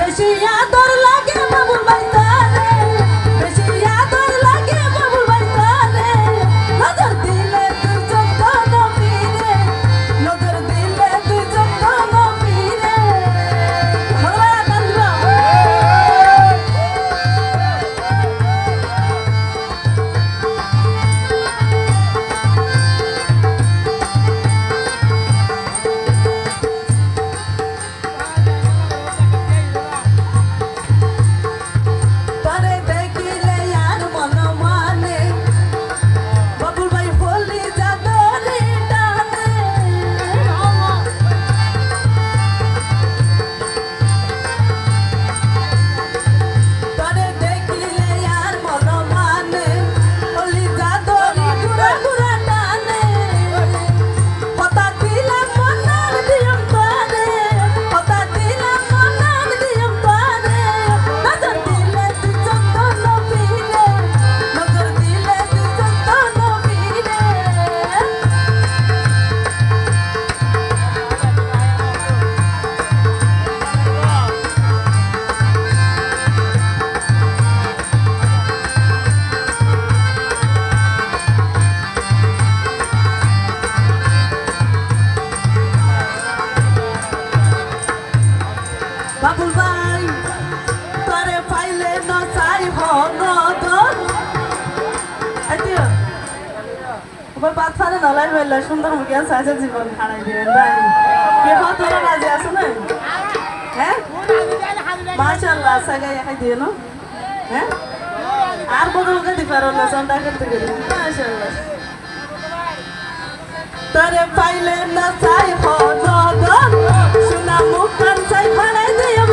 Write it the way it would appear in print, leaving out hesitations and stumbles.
বেশি আদর লাগে বাবুল ভাই তারে, বেশি আদর লাগে বাবুল ভাই তারে, নজর দিলে তুই চোদ্দ নবীরে, নজর দিলে তুই চোদ্দ নবীরে। তারে দেখিলে আর মন মানে বাবুল ভাই হলি যাদরে টানে, তারে দেখিলে আর মন মানে হলি যাদরে ঘুরা ঘুরা টানে। কথা দিলাম মনার দিয়ম তারে, কথা দিলাম মনার দিয়ম তারে, নজর দিলে তুই চোদ্দ নবীরে, নজর দিলে তুই চোদ্দ নবীরে। বাবুল ভাই তরে পাইলে নচাই হনদন আইতিও ওই বাত ফারে নলাই বললা সুন্দর মুখে আছে আছে জীবন হারাই দিবেন ভাই কে কত রাজি আছে না হ্যাঁ মাশাআল্লাহ সাগাই খাই দিয়ে না হ্যাঁ আর বদলকে দি পারো না সন্ধ্যা করতে গেলে মাশাআল্লাহ তরে পাইলে নচাই হনদন সোনা মুখ কান চাই ফাড়াই দিও